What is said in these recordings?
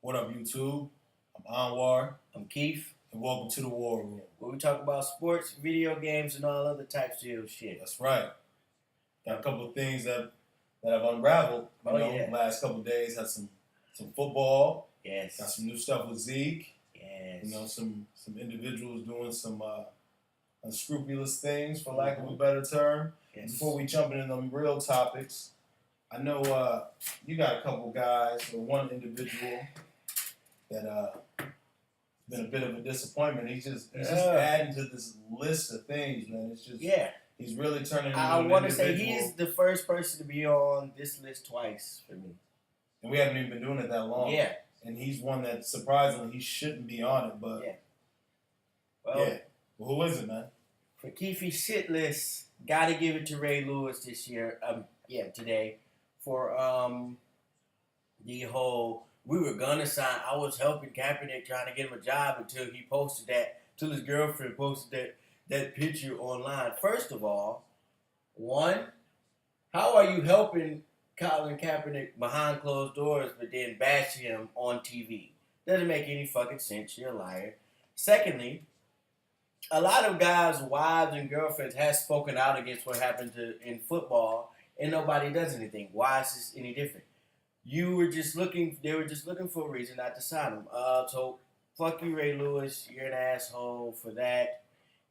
What up, YouTube? I'm Anwar, I'm Keith, and welcome to the War Room. where we talk about sports, video games, and all other types of shit. That's right. Got a couple of things that have unraveled. Last couple of days had some football. Yes. Got some new stuff with Zeke. Yes. Some individuals doing some unscrupulous things, for lack of a better term. Yes. Before we jump into them real topics, I know you got a couple guys or one individual that been a bit of a disappointment. He's just adding to this list of things, man. It's just he's really turning. I want to say he's the first person to be on this list twice for me, and we haven't even been doing it that long. Yeah, and he's one that surprisingly he shouldn't be on it, but well, who is it, man? For Keefe's shit list, gotta give it to Ray Lewis this year. Today for the whole. We were gonna sign. I was helping Kaepernick trying to get him a job until he posted that. Till his girlfriend posted that picture online. First of all, one, how are you helping Colin Kaepernick behind closed doors, but then bashing him on TV? Doesn't make any fucking sense. You're a liar. Secondly, a lot of guys' wives and girlfriends have spoken out against what happened in football, and nobody does anything. Why is this any different? They were just looking for a reason not to sign him. So fuck you, Ray Lewis. You're an asshole for that,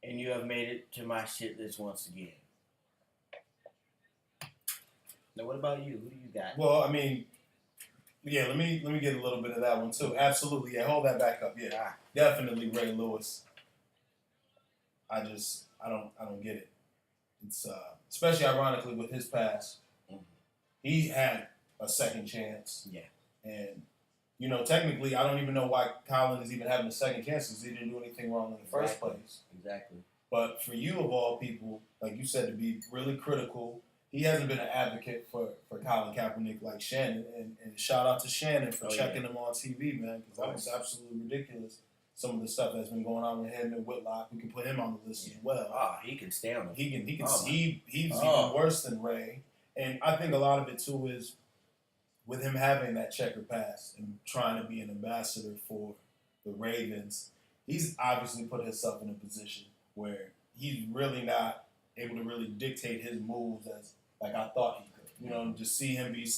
and you have made it to my shit list once again. Now, what about you? Who do you got? Well, I mean, let me get a little bit of that one too. Absolutely, hold that back up. Definitely Ray Lewis. I don't get it. It's especially ironically with his past, he had a second chance. Yeah. And, technically, I don't even know why Colin is even having a second chance because he didn't do anything wrong in the first place. Exactly. But for you, of all people, like you said, to be really critical, he hasn't been an advocate for Colin Kaepernick like Shannon. And shout out to Shannon for checking him on TV, man, because that was absolutely ridiculous. Some of the stuff that's been going on with him and Whitlock, we can put him on the list as well. He can stay on it. He's even worse than Ray. And I think a lot of it, too, is with him having that checker pass and trying to be an ambassador for the Ravens, he's obviously put himself in a position where he's really not able to really dictate his moves as like I thought he could. Just see him be he's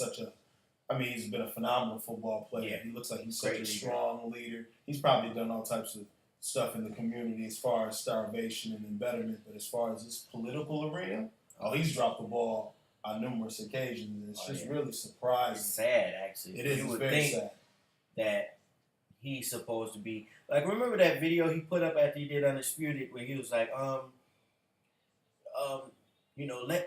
been a phenomenal football player. Yeah. He looks like he's such a strong leader. He's probably done all types of stuff in the community as far as starvation and embetterment, but as far as this political arena, he's dropped the ball on numerous occasions, and it's just really surprising. It's sad, actually. It is. You would very think sad that he's supposed to be like. Remember that video he put up after he did Undisputed, where he was like,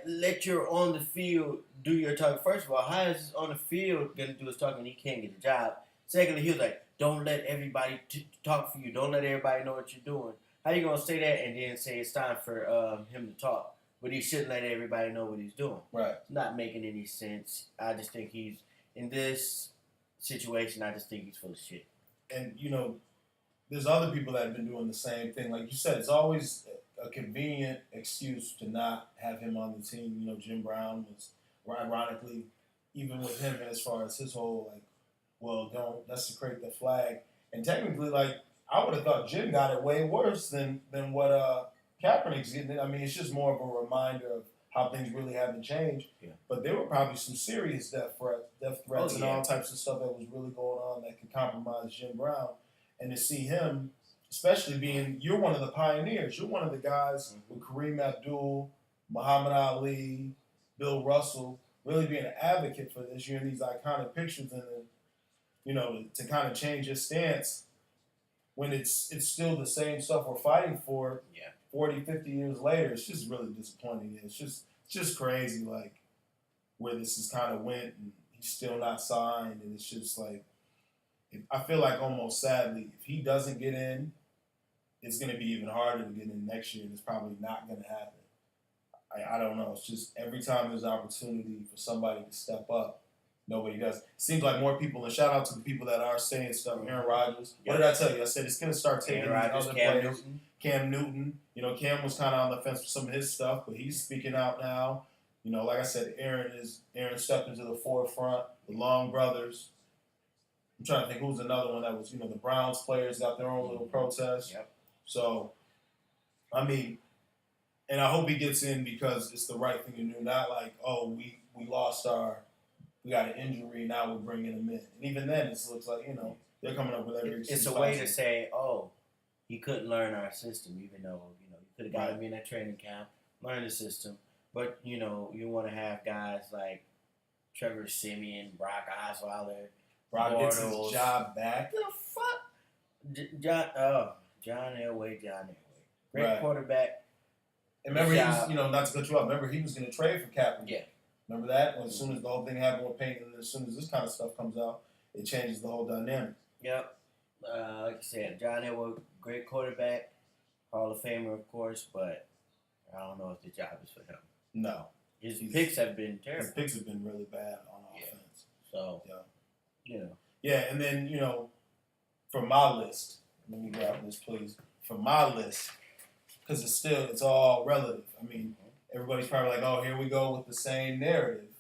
let your on the field do your talking. First of all, how is on the field gonna do his talking when he can't get a job? Secondly, he was like, don't let everybody talk for you. Don't let everybody know what you're doing. How you gonna say that and then say it's time for him to talk? But he shouldn't let everybody know what he's doing. Right. It's not making any sense. I just think he's, in this situation, I just think he's full of shit. And, there's other people that have been doing the same thing. Like you said, it's always a convenient excuse to not have him on the team. Jim Brown was, ironically, even with him as far as his whole, don't desecrate the flag. And technically, I would have thought Jim got it way worse than what Kaepernick's getting it. I mean, it's just more of a reminder of how things really haven't changed. Yeah. But there were probably some serious death threats and all types of stuff that was really going on that could compromise Jim Brown. And to see him, especially you're one of the pioneers. You're one of the guys with Kareem Abdul, Muhammad Ali, Bill Russell, really being an advocate for this. You're in these iconic pictures, and then, to kind of change your stance when it's still the same stuff we're fighting for. 40, 50 years later, it's just really disappointing. It's just crazy, where this has kind of went, and he's still not signed, and it's just I feel like almost sadly, if he doesn't get in, it's going to be even harder to get in next year, and it's probably not going to happen. I don't know. It's just every time there's an opportunity for somebody to step up, nobody does. It seems like more people, and shout out to the people that are saying stuff. Aaron Rodgers. What did I tell you? I said it's going to start taking these other players. Cam Newton. Cam was kind of on the fence for some of his stuff, but he's speaking out now. Like I said, Aaron stepped into the forefront. The Long brothers. I'm trying to think who's another one that was, the Browns players got their own little protest. Yep. So, I mean, and I hope he gets in because it's the right thing to do. Not like, oh, we got an injury, now we're bringing him in. And even then, it looks like, they're coming up with every excuse. It's a way to say, oh, he couldn't learn our system, even though, you could have got him in that training camp, learn the system. But, you want to have guys like Trevor Siemian, Brock Osweiler. Brock gets his job back. The fuck? John Elway. Great quarterback. And remember, he was, not to cut you off, remember he was going to trade for Kaepernick. Yeah. Remember that? As soon as the whole thing happened with Payton, and as soon as this kind of stuff comes out, it changes the whole dynamic. Yep. Like I said, John Elway, great quarterback, Hall of Famer, of course, but I don't know if the job is for him. No. His picks have been terrible. His picks have been really bad on offense. So, Yeah, and then, for my list, let me grab this, please. For my list, because it's all relative. I mean, everybody's probably like, oh, here we go with the same narrative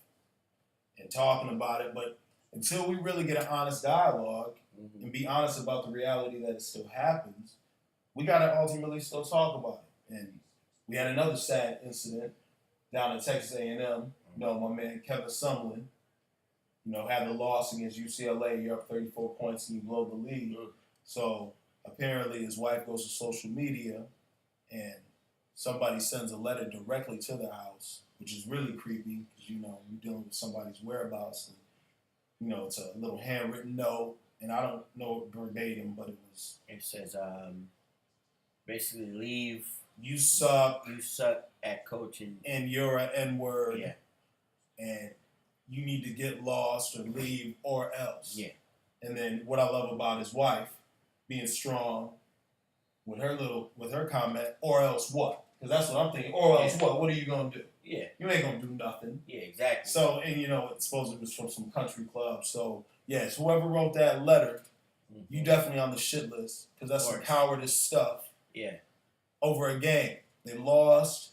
and talking about it. But until we really get an honest dialogue and be honest about the reality that it still happens, we got to ultimately still talk about it. And we had another sad incident down at Texas A&M. My man Kevin Sumlin, had the loss against UCLA. You're up 34 points and you blow the lead. So apparently his wife goes to social media and somebody sends a letter directly to the house, which is really creepy because, you're dealing with somebody's whereabouts. And, it's a little handwritten note, and I don't know it verbatim, but it says, basically, leave. You suck. You suck at coaching. And you're an N-word. Yeah. And you need to get lost or leave or else. Yeah. And then what I love about his wife being strong with her comment, or else what? Because that's what I'm thinking. Or else what? What are you going to do? Yeah. You ain't going to do nothing. Yeah, exactly. So, and it's supposed to be from some country club. So, yes, whoever wrote that letter, you definitely on the shit list because that's some cowardice stuff. Yeah. Over a game. They lost.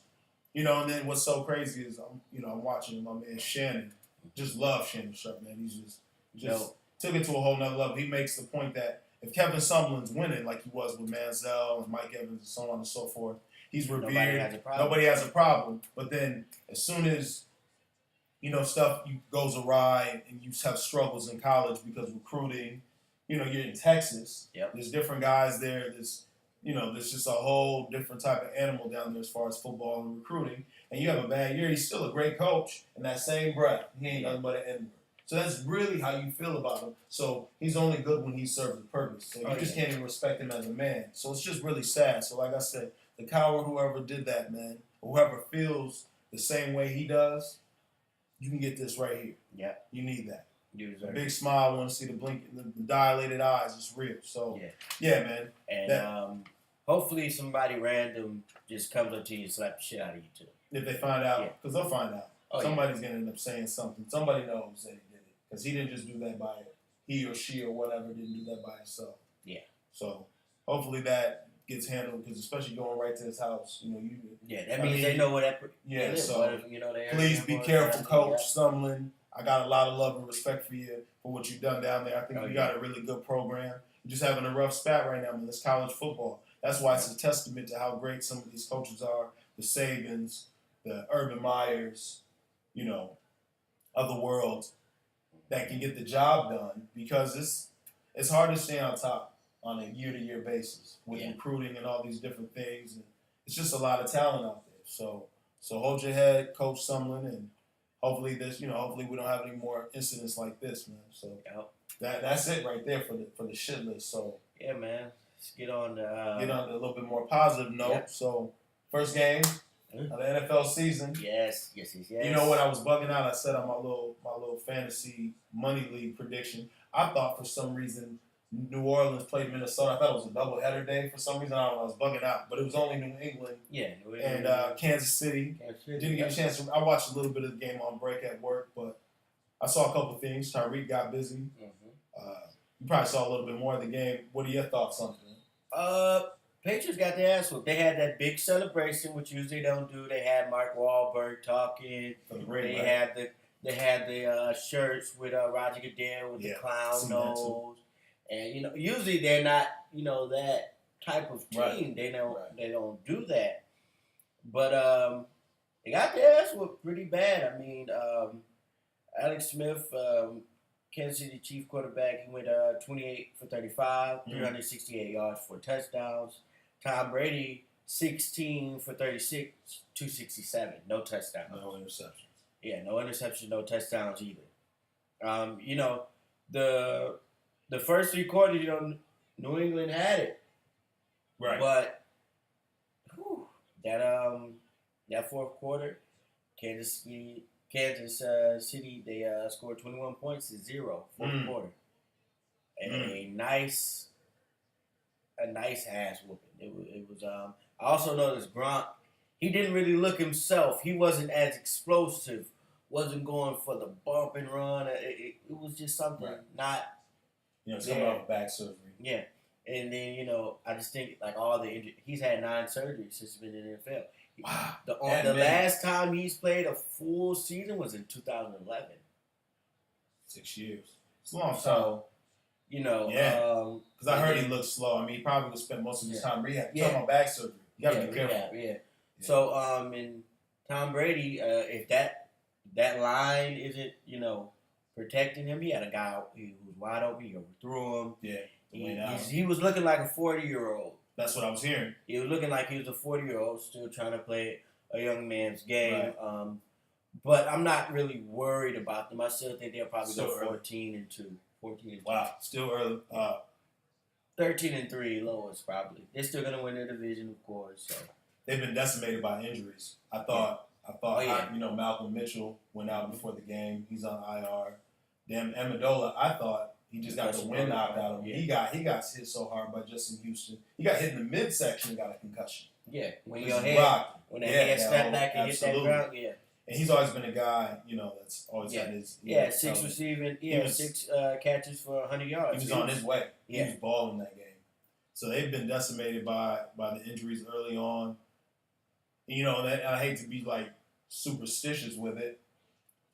And then what's so crazy is, I'm watching my man Shannon. Just love Shannon Sharp, man. He's just took it to a whole nother level. He makes the point that if Kevin Sumlin's winning like he was with Manziel and Mike Evans and so on and so forth, he's revered. Nobody has a problem. But then as soon as, stuff goes awry and you have struggles in college because recruiting, you're in Texas. Yep. There's different guys there. There's just a whole different type of animal down there as far as football and recruiting. And you have a bad year, he's still a great coach. In that same breath, he ain't nothing but an N-word. So that's really how you feel about him. So he's only good when he serves a purpose. So you just can't even respect him as a man. So it's just really sad. So like I said, the coward, whoever did that, man, or whoever feels the same way he does, you can get this right here. Yeah. You need that. A big smile, want to see the dilated eyes. It's real. So, yeah man. And hopefully somebody random just comes up to you and slap the shit out of you, too. If they find out. Because they'll find out. Somebody's going to end up saying something. Somebody knows that he did it. Because he didn't just do that by it. He or she or whatever didn't do that by himself. Yeah. So, hopefully that gets handled. Because especially going right to his house, that means they know what that. Yeah. So, please be careful, Coach Sumlin. I got a lot of love and respect for you for what you've done down there. I think you got a really good program. You're just having a rough spat right now, man. It's college football. That's why it's a testament to how great some of these coaches are. The Sabans, the Urban Meyers, of the world that can get the job done because it's hard to stay on top on a year-to-year basis with recruiting and all these different things. And it's just a lot of talent out there. So hold your head, Coach Sumlin, and hopefully hopefully we don't have any more incidents like this, man. So that's it right there for the shit list. So yeah, man. Let's get on a little bit more positive note. Yeah. So first game of the NFL season. Yes. You know what? I was bugging out. I said on my little fantasy money league prediction. I thought for some reason New Orleans played Minnesota. I thought it was a doubleheader day for some reason. I don't know. I was bugging out, but it was only New England. Yeah. And Kansas City. Didn't get a chance to. I watched a little bit of the game on break at work, but I saw a couple things. Tyreek got busy. You probably saw a little bit more of the game. What are your thoughts on it? Patriots got their ass whooped. They had that big celebration, which usually they don't do. They had Mark Wahlberg talking. They had the shirts with Roger Goodell with the clown nose. And usually they're not that type of team. Right. They don't do that. But they got their ass whooped pretty bad. I mean, Alex Smith, Kansas City Chief quarterback, he went 28 for 35, 368 yards, 4 touchdowns. Tom Brady, 16 for 36, 267, no touchdowns. No interceptions. Yeah, no interceptions, no touchdowns either. The first 3 quarters, New England had it. Right. But that fourth quarter, Kansas City, they scored 21 points to 0 fourth quarter. A nice ass whooping. It was. I also noticed Gronk. He didn't really look himself. He wasn't as explosive. Wasn't going for the bump and run. It was just something not. Coming off back surgery. Yeah, and then I just think like all the injuries. He's had 9 surgeries since he's been in the NFL. Wow. The last time he's played a full season was in 2011. 6 years. It's a long time. So, because I heard he looked slow. I mean, he probably would spend most of his time rehab. Talking about back surgery. You got to be careful. Yeah. So, and Tom Brady, if that line isn't, protecting him, he had a guy who was wide open. He overthrew him. Yeah. He was looking like a 40-year-old. That's what I was hearing. He was looking like he was a 40-year-old still trying to play a young man's game. Right. But I'm not really worried about them. I still think they'll probably go 14-2. Wow, still early. 13-3 lowest probably. They're still gonna win their division, of course. So they've been decimated by injuries. I thought, Malcolm Mitchell went out before the game. He's on IR. Damn, Amendola, I thought he just got the wind knocked out of him. Yeah. He got hit so hard by Justin Houston. He got hit in the midsection and got a concussion. Yeah, when the head stepped back and hit that ground, And he's always been a guy, that's always had his... 6 receiving, 6 catches for 100 yards. He was on his way. Yeah. He was balling that game. So they've been decimated by the injuries early on. And I hate to be, superstitious with it.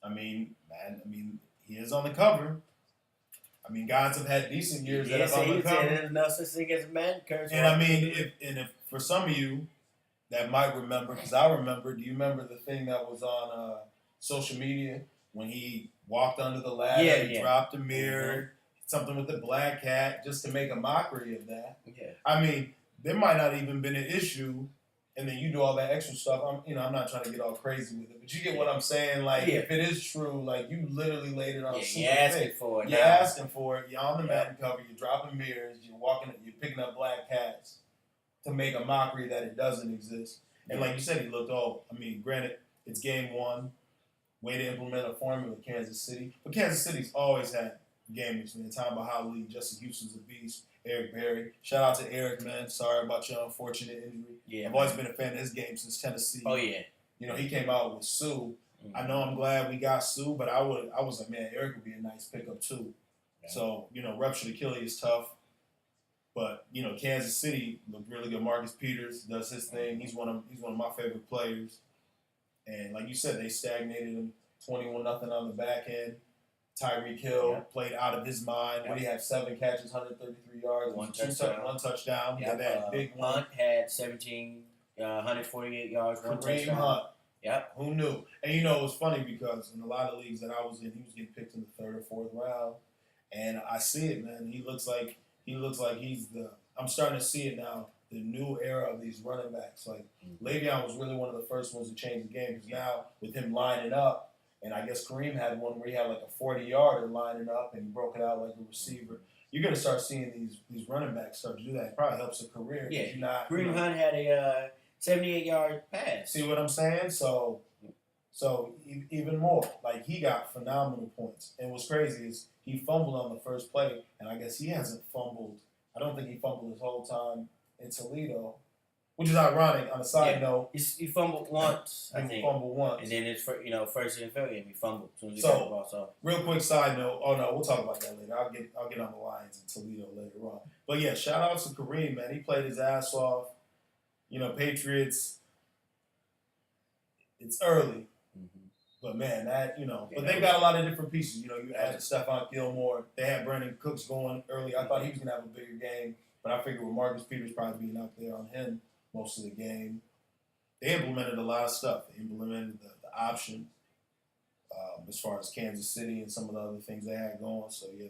I mean, he is on the cover. I mean, guys have had decent years that are on the cover. There's no such thing as a man curse. And if for some of you that might remember, because I remember, do you remember the thing that was on social media when he walked under the ladder, he dropped a mirror, something with the black cat, just to make a mockery of that? Yeah. I mean, there might not even been an issue, and then you do all that extra stuff. I'm not trying to get all crazy with it, but you get what I'm saying. If it is true, you literally laid it on. You're asking for it. You're asking for it. You're on the Madden cover. You're dropping mirrors. You're picking up black cats to make a mockery that it doesn't exist. And like you said, he looked old. I mean, granted, it's game 1. Way to implement a formula with Kansas City, but Kansas City's always had gamers. Man, Tom Bahali, Justin Houston's a beast. Eric Berry. Shout out to Eric, man. Sorry about your unfortunate injury. Yeah, I've always been a fan of his game since Tennessee. Oh, yeah. He came out with Sue. Mm-hmm. I know I'm glad we got Sue, but I was like, man, Eric would be a nice pickup too. Yeah. So, ruptured Achilles is tough. But, Kansas City looked really good. Marcus Peters does his thing. He's one of my favorite players. And like you said, they stagnated him 21-0 on the back end. Tyreek Hill played out of his mind. What do you have? 7 catches, 133 yards, one touchdown. Yeah, that big one. Hunt had 17, 148 yards, one touchdown. Hunt. Yep. Who knew? And it was funny because in a lot of leagues that I was in, he was getting picked in the 3rd or 4th round. And I see it, man. He looks like he's the. I'm starting to see it now. The new era of these running backs. Le'Veon was really one of the first ones to change the game because now with him lining up. And I guess Kareem had one where he had a 40-yarder lining up and he broke it out like a receiver. You're going to start seeing these running backs start to do that. It probably helps a career. Yeah, Kareem Hunt had a 78-yard pass. See what I'm saying? So even more. He got phenomenal points. And what's crazy is he fumbled on the first play, and I guess he hasn't fumbled. I don't think he fumbled his whole time in Toledo. Which is ironic. On a side note, he fumbled once. I think. He fumbled once, and then his first NFL game he fumbled. As soon as he got the ball, so real quick side note. Oh no, we'll talk about that later. I'll get on the Lions in Toledo later on. But yeah, shout out to Kareem, man. He played his ass off. Patriots. It's early, But man, that Yeah, but they got a lot of different pieces. You added Stephon Gilmore. They had Brandon Cooks going early. I thought he was gonna have a bigger game, but I figured with Marcus Peters probably being out there on him most of the game, they implemented a lot of stuff. They implemented the option as far as Kansas City and some of the other things they had going. So yeah,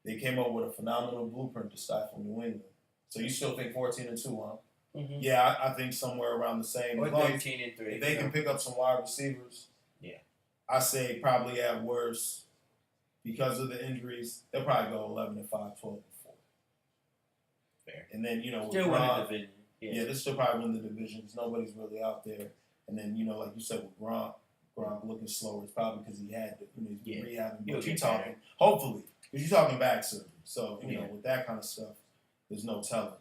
they came up with a phenomenal blueprint to stifle New England. So you still think 14-2, huh? Mm-hmm. Yeah, I think somewhere around the same. Or 13-3. If they can pick up some wide receivers, yeah, I say probably at worst, because of the injuries, they'll probably go 11-5, 12-4. Fair. And then still win the division. Yeah, they still probably win the division because nobody's really out there. And then like you said with Gronk looking slower, it's probably because he had to, he's rehabbing. But you talking, hopefully, because you're talking back surgery. So with that kind of stuff, there's no telling.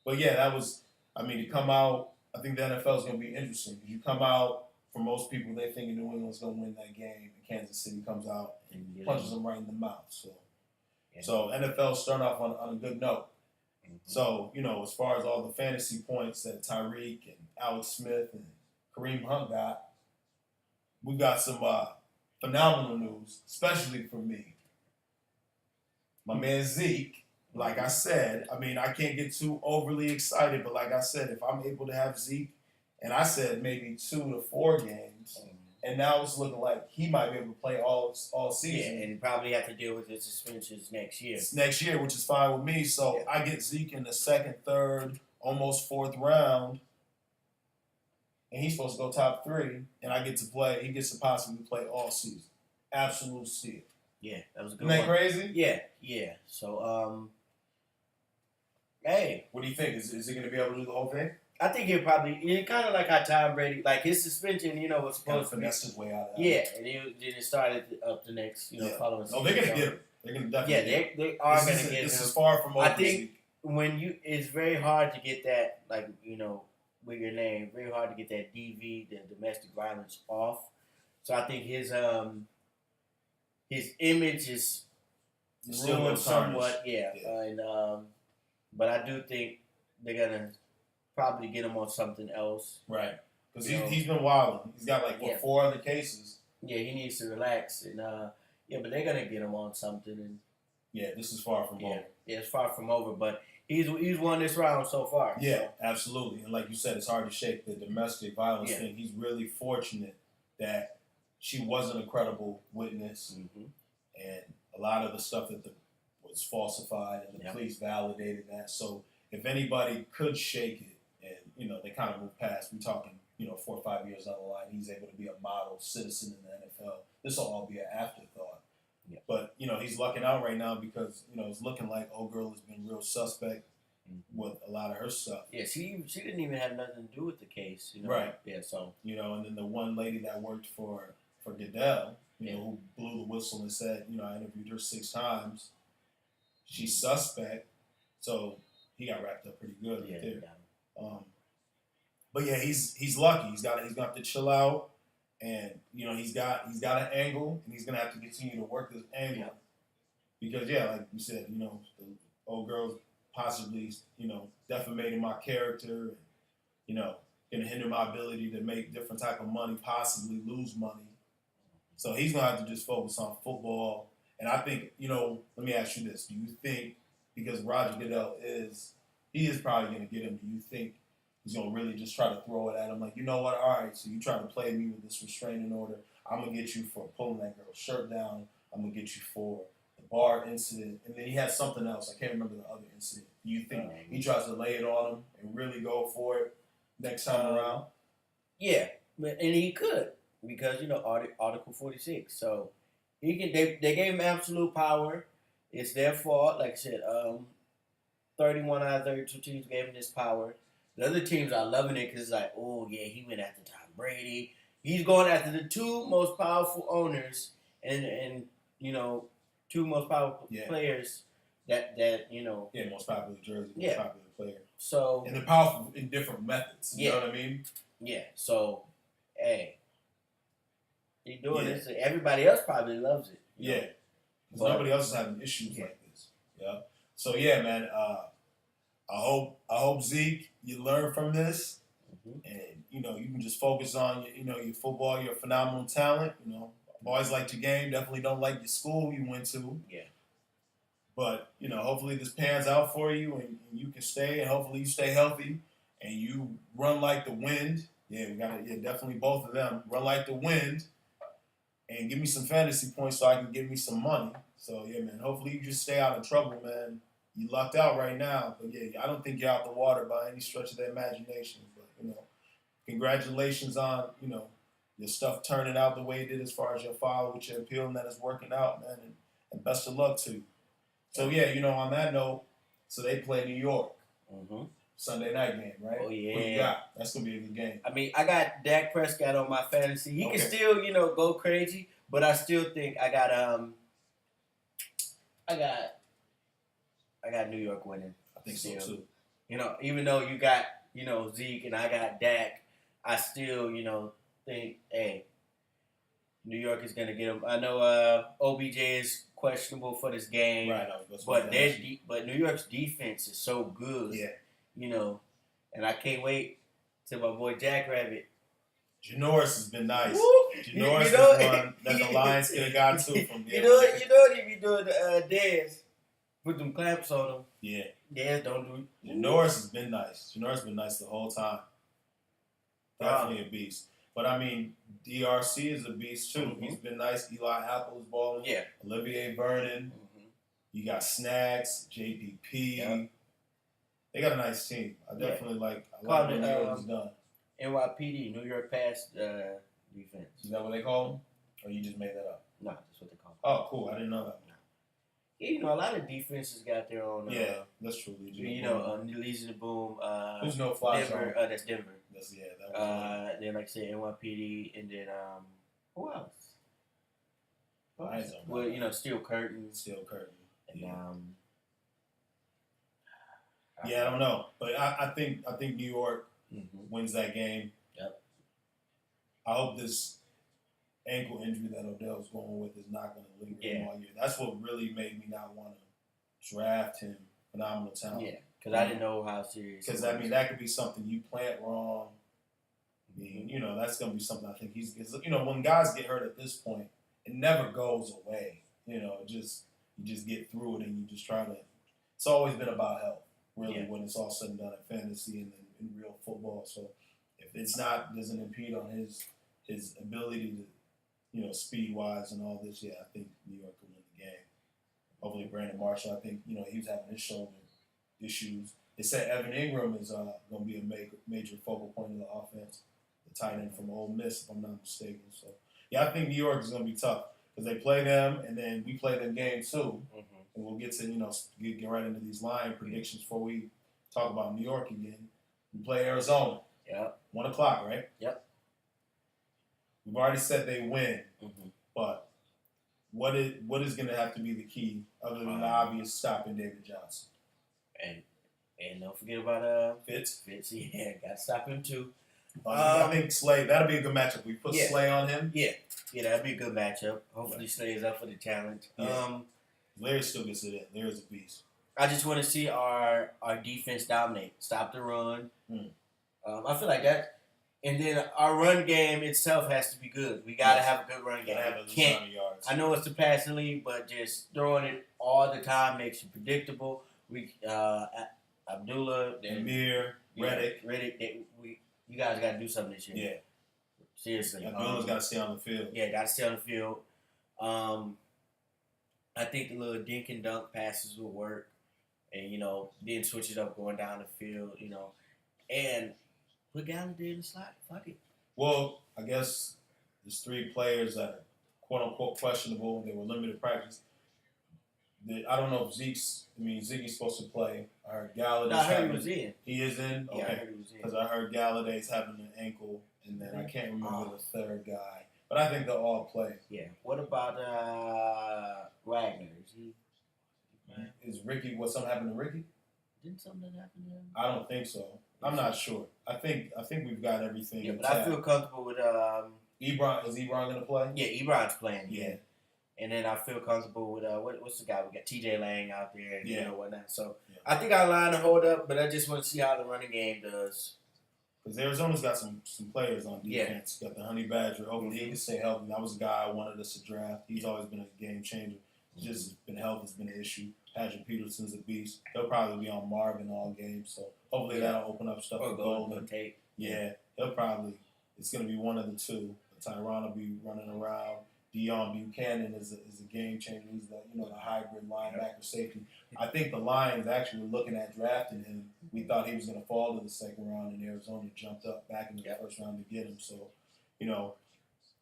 But yeah, that was. I mean, to come out, I think the NFL is going to be interesting because you come out. For most people, they think New England's going to win that game, and Kansas City comes out and punches them right in the mouth. So NFL's starting off on a good note. Mm-hmm. So as far as all the fantasy points that Tyreek and Alex Smith and Kareem Hunt got, we got some phenomenal news, especially for me. My man Zeke. Like I said, I mean, I can't get too overly excited, but like I said, if I'm able to have Zeke, and I said maybe 2 to 4 games, and now it's looking like he might be able to play all season. Yeah, and probably have to deal with his suspensions next year. It's next year, which is fine with me. So I get Zeke in the 2nd, 3rd, almost 4th round, and he's supposed to go top 3, and I get to play. He gets to possibly play all season. Absolute steal. Yeah, that was a good Isn't that crazy? Yeah. So, hey, what do you think? Is he going to be able to do the whole thing? I think he'll probably kind of like how Tom Brady, like his suspension, was supposed to be his way out of that. Yeah, and then it started up the next, following season. No, they're going to get him. They're going to definitely. Yeah, they are going to get him. This is far from over. I think it's very hard to get that, like with your name, very hard to get that DV, the domestic violence, off. So I think his image is ruined somewhat. Yeah. But I do think they're gonna probably get him on something else. Right. Because he's been wilding. He's got 4 other cases. Yeah, he needs to relax and but they're gonna get him on something and. Yeah, this is far from over. Yeah, it's far from over, but he's won this round so far. Yeah, so. Absolutely. And like you said, it's hard to shake the domestic violence thing. He's really fortunate that she wasn't a credible witness, and a lot of the stuff that was falsified, and the police validated that. So if anybody could shake it, and they kind of move past, we're talking 4 or 5 years down the line, he's able to be a model citizen in the NFL. This will all be an afterthought. Yeah. But he's lucking out right now because it's looking like old girl has been real suspect with a lot of her stuff. Yeah, she didn't even have nothing to do with the case. Right. Yeah. So and then the one lady that worked for Goodell, who blew the whistle and said, I interviewed her 6 times. She's suspect, so he got wrapped up pretty good right there. Yeah. But yeah, he's lucky. He's got to chill out. And he's got an angle, and he's gonna have to continue to work this angle because like you said, the old girl's possibly defamating my character, and gonna hinder my ability to make different type of money, possibly lose money. So he's gonna have to just focus on football. And I think let me ask you this: do you think because Roger Goodell is probably gonna get him? Do you think he's going to really just try to throw it at him like, you know what, all right, so you try to play me with this restraining order. I'm going to get you for pulling that girl's shirt down. I'm going to get you for the bar incident. And then he had something else. I can't remember the other incident. Do you think he tries to lay it on him and really go for it next time around? Yeah, and he could because, Article 46. So he can. They gave him absolute power. It's their fault. Like I said, 31 out of 32 teams gave him this power. The other teams are loving it because it's like, oh, yeah, he went after Tom Brady. He's going after the 2 most powerful owners and 2 most powerful players that. Yeah, most popular jersey, most popular player. So, and they're powerful in different methods. You know what I mean? Yeah. So, hey, he's doing this. Everybody else probably loves it. Because nobody else is having issues like this. Yeah. So, yeah, man, I hope Zeke, you learn from this, And you can just focus on your football, your phenomenal talent. I've always liked your game. Definitely don't like your school you went to. Yeah. But hopefully this pans out for you, and you can stay, and hopefully you stay healthy, and you run like the wind. Yeah, we got definitely both of them run like the wind, and give me some fantasy points so I can give me some money. So yeah, man. Hopefully you just stay out of trouble, man. You lucked out right now, but yeah, I don't think you're out the water by any stretch of the imagination. But congratulations on your stuff turning out the way it did as far as your file with your appeal, and that is working out, man. And best of luck to you. So yeah, on that note, so they play New York Sunday night game, right? Oh yeah. What you got? That's gonna be a good game. I mean, I got Dak Prescott on my fantasy. He can still, go crazy, but I still think I got New York winning. I think so too. Even though you got Zeke and I got Dak, I still think New York is gonna get him. I know OBJ is questionable for this game, right? But New York's defense is so good, and I can't wait till my boy Jackrabbit. Janoris has been nice. Janoris is one that the Lions could have got to from there. What he be doing to Dez? Put them clamps on him. Yeah. Dez don't do it. Janoris has been nice. Janoris has been nice the whole time. Definitely a beast. But I mean, DRC is a beast too. He's been nice. Eli Apple is balling. Yeah. Olivier Vernon. You got Snacks, JPP. Yep. They got a nice team. I definitely like what New York has done. NYPD, New York Pass Defense. Is that what they call them? Or you just made that up? No, that's what they call them. Oh, cool. I didn't know that. Yeah, a lot of defenses got their own. Yeah, that's true. Legion of Boom. Who's no fly Denver. That's Denver. That was then, like I said, NYPD, and then who else? Well, Steel Curtain. And yeah, I don't know, but I think New York wins that game. Yep. I hope this ankle injury that Odell's going with is not going to linger him all year. That's what really made me not want to draft him. Phenomenal talent. Yeah, because I didn't know how serious. Because that could be something you plant wrong. I mean, that's going to be something I think he's. When guys get hurt at this point, it never goes away. You just get through it, and you just try to. It's always been about health, really, when it's all said and done in fantasy and in real football. So if it's doesn't impede on his ability to, speed wise and all this, I think New York will win the game. Hopefully, Brandon Marshall. I think he was having his shoulder issues. They said Evan Ingram is going to be a major focal point of the offense. The tight end from Ole Miss, if I'm not mistaken. So I think New York is going to be tough because they play them, and then we play them game too. And we'll get to get right into these line predictions before we talk about New York again. We play Arizona. Yep. 1:00, right? Yep. We've already said they win, but what is going to have to be the key other than the obvious stopping David Johnson? And don't forget about Fitz. Fitz, got to stop him too. I think Slay, that'll be a good matchup. We put Slay on him. Yeah, that'll be a good matchup. Hopefully Slay is up for the challenge. Yeah. Larry still gets it in. Larry's a beast. I just want to see our defense dominate, stop the run. I feel like that. And then our run game itself has to be good. We got to have a good run game. Yards. I know it's the passing league, but just throwing it all the time makes you predictable. We Abdullah, Amir, Reddick. You guys got to do something this year. Yeah. Seriously. Abdullah's got to stay on the field. Yeah, got to stay on the field. I think the little dink and dunk passes will work. And, then switch it up going down the field, And put Galladay in the slot. Fuck it. Well, I guess there's 3 players that are quote-unquote questionable. They were limited practice. I don't know if Zeke's supposed to play. I heard Galladay. No, I heard he was in. He is in? Okay. Yeah, I heard he was in. Because I heard Galladay's having an ankle, and then I can't remember the third guy. But I think they'll all play. Yeah. What about Wagner? Is Ricky, something happened to Ricky? Didn't something happen to him? I don't think so. I'm not sure. I think we've got everything. Yeah, but I feel comfortable with Ebron. Is Ebron going to play? Yeah, Ebron's playing. Yeah. And then I feel comfortable with what's the guy? We got TJ Lang out there and whatnot. So I think our line will hold up, but I just want to see how the running game does. Because Arizona's got some players on Yeah. defense. Got the Honey Badger. Hopefully he can stay healthy. That was a guy I wanted us to draft. He's always been a game changer. Just been health has been an issue. Patrick Peterson's a beast. He'll probably be on Marvin all game. So hopefully that'll open up stuff for Golden. Yeah, he'll probably. It's going to be one of the two. Tyron will be running around. Deion Buchanan is a game changer. He's the hybrid linebacker safety. I think the Lions actually were looking at drafting him. We thought he was going to fall to the second round, and Arizona jumped up back in the first round to get him. So,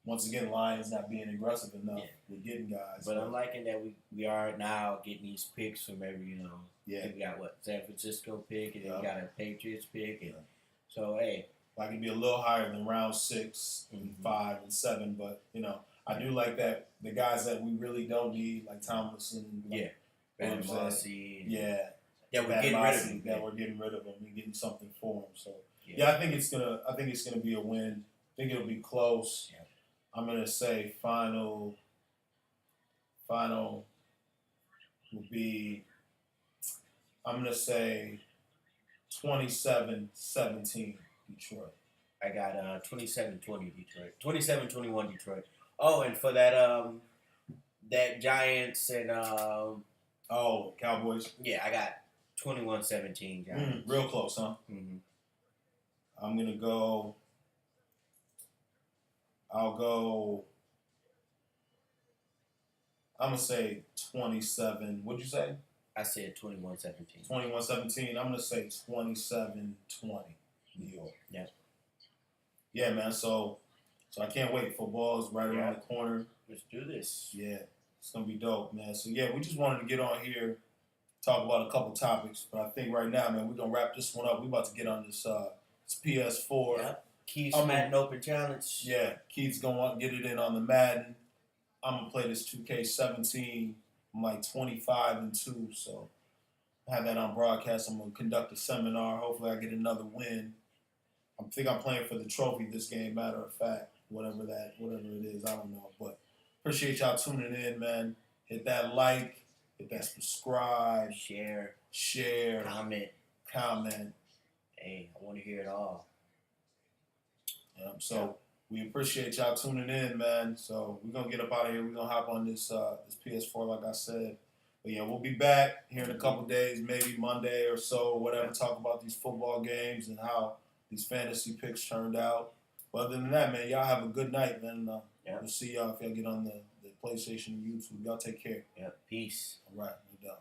once again, Lions not being aggressive enough with getting guys. But I'm liking that we are now getting these picks from every, Yeah. We got San Francisco pick, and then we got a Patriots pick. And so, hey. Like it'd be a little higher than round 6 and 5 and 7, but, I do like that the guys that we really don't need, like Tomlinson, Van Mossy. Yeah. That we're getting rid of him. That we're getting rid of him and getting something for him. So I think it's gonna be a win. I think it'll be close. Yeah. I'm gonna say final will be, I'm gonna say 27-17 Detroit. I got 27-20 Detroit. 27-21 Detroit. Oh, and for that Giants and Cowboys. Yeah, I got 21-17 Giants. Real close, huh? Mm-hmm. I'm gonna go. I'm gonna say 27. What'd you say? I said 21-17. 21-17. I'm gonna say 27-20. New York. Yeah. Yeah, man. So I can't wait. Football's right around the corner. Let's do this. Yeah, it's gonna be dope, man. So yeah, we just wanted to get on here, talk about a couple topics. But I think right now, man, we're gonna wrap this one up. We about to get on this PS4. Yep. Keith's Madden Open Challenge. Yeah, Keith's gonna want to get it in on the Madden. I'm gonna play this 2K17. I'm like 25-2, so I have that on broadcast. I'm gonna conduct a seminar. Hopefully, I get another win. I think I'm playing for the trophy this game. Matter of fact, whatever it is, I don't know. But appreciate y'all tuning in, man. Hit that like, hit that subscribe, share, comment. Hey, I want to hear it all. So we appreciate y'all tuning in, man. So we're gonna get up out of here. We're gonna hop on this PS4, like I said. But yeah, we'll be back here in a couple days, maybe Monday or so, or whatever. Talk about these football games and how these fantasy picks turned out. But other than that, man, y'all have a good night, man. We'll see y'all if y'all get on the PlayStation and YouTube. Y'all take care. Yeah, peace. All right, we're done.